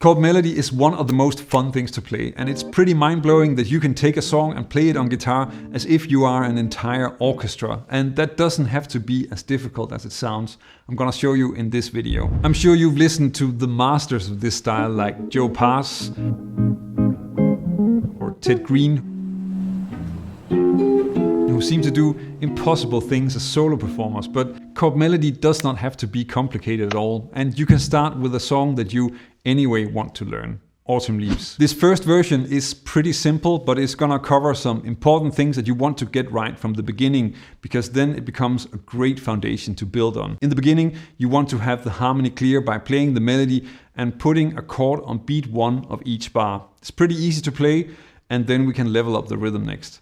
Chord melody is one of the most fun things to play, and it's pretty mind-blowing that you can take a song and play it on guitar as if you are an entire orchestra. And that doesn't have to be as difficult as it sounds. I'm gonna show you in this video. I'm sure you've listened to the masters of this style like Joe Pass or Ted Green, who seem to do impossible things as solo performers, but chord melody does not have to be complicated at all, and you can start with a song that you anyway want to learn. Autumn Leaves. This first version is pretty simple, but it's gonna cover some important things that you want to get right from the beginning, because then it becomes a great foundation to build on. In the beginning, you want to have the harmony clear by playing the melody and putting a chord on beat 1 of each bar. It's pretty easy to play, and then we can level up the rhythm next.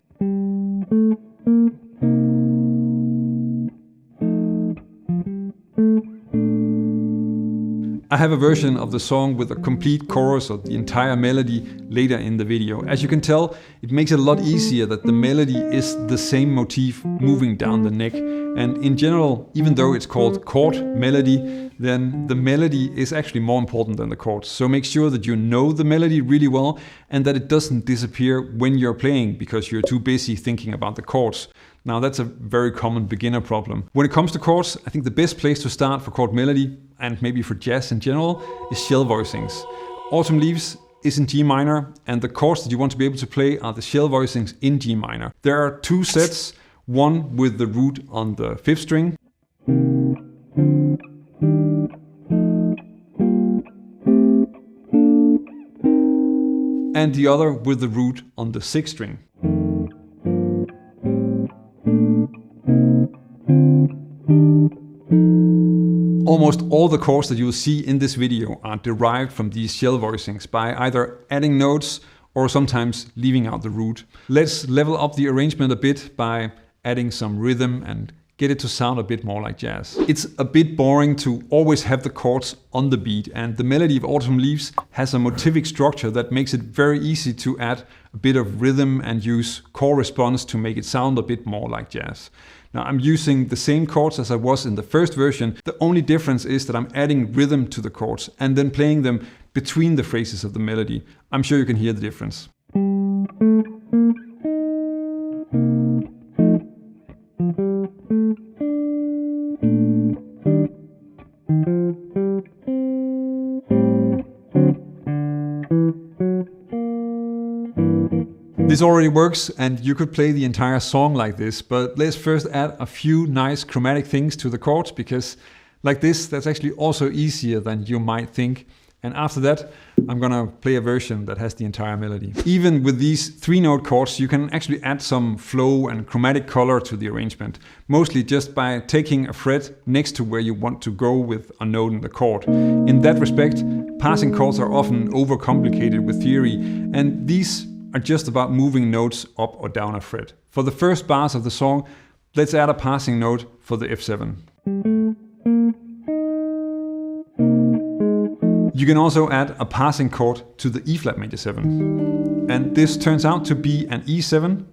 I have a version of the song with a complete chorus of the entire melody later in the video. As you can tell, it makes it a lot easier that the melody is the same motif moving down the neck. And in general, even though it's called chord melody, then the melody is actually more important than the chords. So make sure that you know the melody really well and that it doesn't disappear when you're playing because you're too busy thinking about the chords. Now that's a very common beginner problem. When it comes to chords, I think the best place to start for chord melody, and maybe for jazz in general, is shell voicings. Autumn Leaves is in G minor, and the chords that you want to be able to play are the shell voicings in G minor. There are 2 sets, one with the root on the 5th string, and the other with the root on the 6th string. Almost all the chords that you will see in this video are derived from these shell voicings by either adding notes or sometimes leaving out the root. Let's level up the arrangement a bit by adding some rhythm and get it to sound a bit more like jazz. It's a bit boring to always have the chords on the beat, and the melody of Autumn Leaves has a motivic structure that makes it very easy to add a bit of rhythm and use chord response to make it sound a bit more like jazz. Now I'm using the same chords as I was in the first version. The only difference is that I'm adding rhythm to the chords and then playing them between the phrases of the melody. I'm sure you can hear the difference. This already works and you could play the entire song like this, but let's first add a few nice chromatic things to the chords, because like this, that's actually also easier than you might think. And after that, I'm gonna play a version that has the entire melody. Even with these 3-note chords, you can actually add some flow and chromatic color to the arrangement, mostly just by taking a fret next to where you want to go with a note in the chord. In that respect, passing chords are often overcomplicated with theory, and these are just about moving notes up or down a fret. For the first bars of the song, let's add a passing note for the F7. You can also add a passing chord to the E flat major 7. And this turns out to be an E7,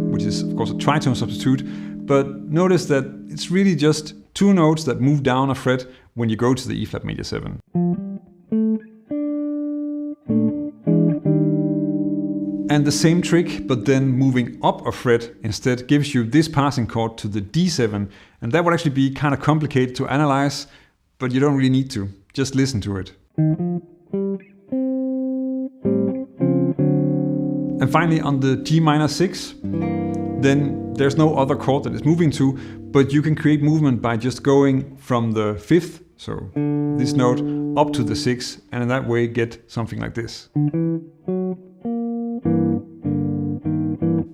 which is of course a tritone substitute, but notice that it's really just 2 notes that move down a fret when you go to the E flat major 7. And the same trick, but then moving up a fret instead, gives you this passing chord to the D7. And that would actually be kind of complicated to analyze, but you don't really need to. Just listen to it. And finally on the G minor 6, then there's no other chord that it's moving to, but you can create movement by just going from the 5th, so this note, up to the 6th, and in that way get something like this.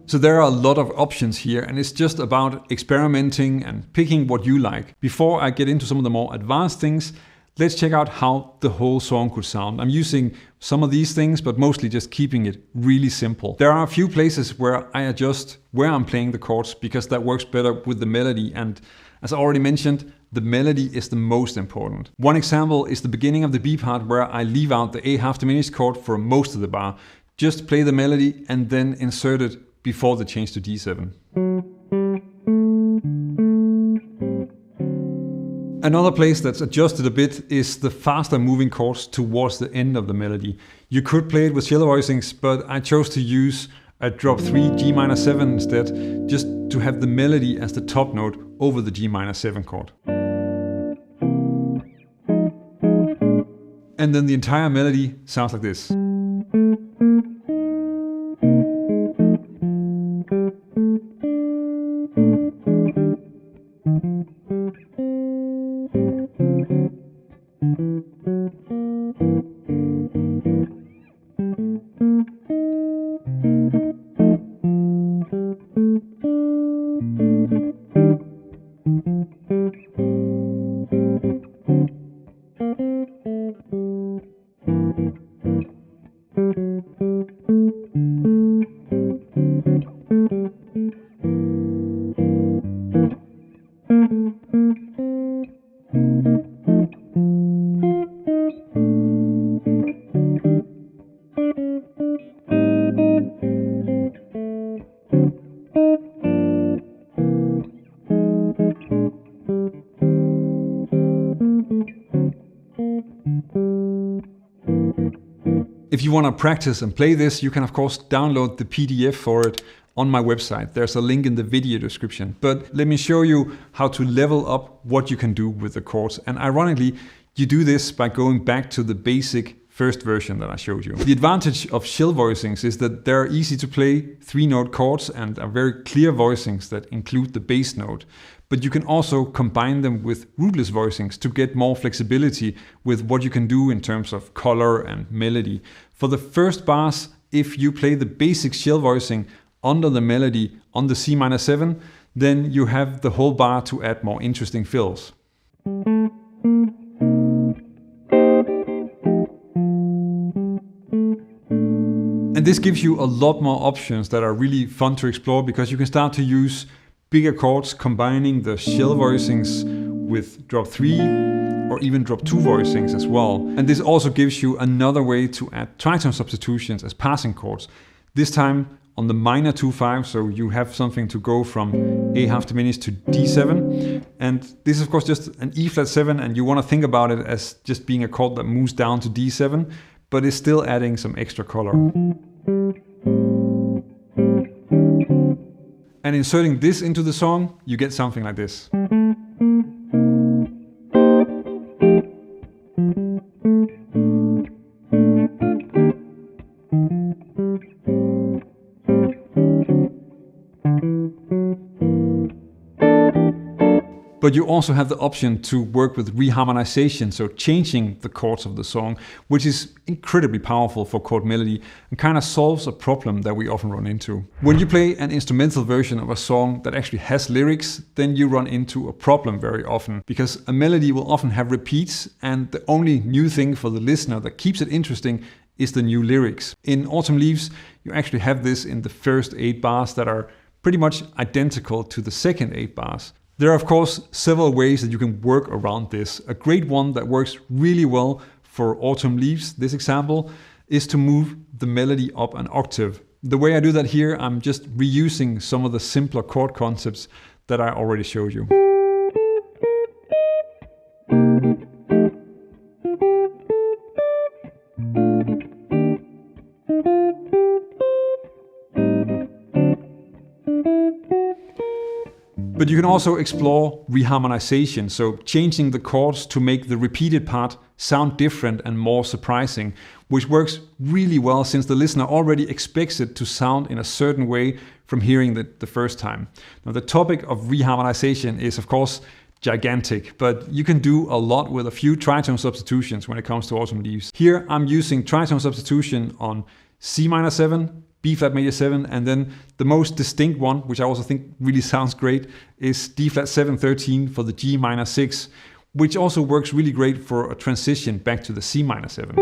So there are a lot of options here, and it's just about experimenting and picking what you like. Before I get into some of the more advanced things, let's check out how the whole song could sound. I'm using some of these things, but mostly just keeping it really simple. There are a few places where I adjust where I'm playing the chords, because that works better with the melody. And as I already mentioned, the melody is the most important. One example is the beginning of the B part, where I leave out the A half diminished chord for most of the bar. Just play the melody and then insert it before the change to D7. Another place that's adjusted a bit is the faster moving chords towards the end of the melody. You could play it with shell voicings, but I chose to use a drop 3 G minor 7 instead, just to have the melody as the top note over the G minor 7 chord. And then the entire melody sounds like this. If you want to practice and play this, you can of course download the PDF for it on my website. There's a link in the video description. But let me show you how to level up what you can do with the chords. And ironically, you do this by going back to the basic first version that I showed you. The advantage of shell voicings is that they're easy to play 3-note chords and are very clear voicings that include the bass note. But you can also combine them with rootless voicings to get more flexibility with what you can do in terms of color and melody. For the first bars, if you play the basic shell voicing under the melody on the C minor 7, then you have the whole bar to add more interesting fills. And this gives you a lot more options that are really fun to explore, because you can start to use bigger chords combining the shell voicings with drop 3 or even drop 2 voicings as well. And this also gives you another way to add tritone substitutions as passing chords. This time on the minor 2-5, so you have something to go from A half diminished to D7. And this is of course just an E flat 7, and you want to think about it as just being a chord that moves down to D7, but is still adding some extra color. And inserting this into the song, you get something like this. But you also have the option to work with reharmonization, so changing the chords of the song, which is incredibly powerful for chord melody and kind of solves a problem that we often run into. When you play an instrumental version of a song that actually has lyrics, then you run into a problem very often, because a melody will often have repeats, and the only new thing for the listener that keeps it interesting is the new lyrics. In Autumn Leaves, you actually have this in the first 8 bars that are pretty much identical to the second 8 bars. There are of course several ways that you can work around this. A great one that works really well for Autumn Leaves, this example, is to move the melody up an octave. The way I do that here, I'm just reusing some of the simpler chord concepts that I already showed you. But you can also explore reharmonization, so changing the chords to make the repeated part sound different and more surprising, which works really well since the listener already expects it to sound in a certain way from hearing it the first time. Now, the topic of reharmonization is of course gigantic, but you can do a lot with a few tritone substitutions when it comes to Autumn Leaves. Here I'm using tritone substitution on C minor 7, B flat major 7, and then the most distinct one, which I also think really sounds great, is D flat 7 13 for the G minor 6, which also works really great for a transition back to the C minor 7.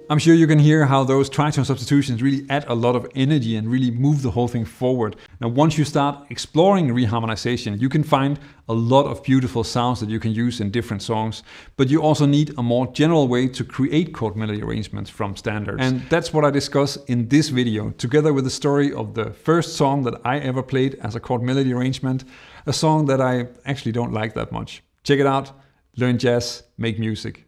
I'm sure you can hear how those tritone substitutions really add a lot of energy and really move the whole thing forward. Now, once you start exploring reharmonization, you can find a lot of beautiful sounds that you can use in different songs, but you also need a more general way to create chord melody arrangements from standards. And that's what I discuss in this video, together with the story of the first song that I ever played as a chord melody arrangement, a song that I actually don't like that much. Check it out, learn jazz, make music.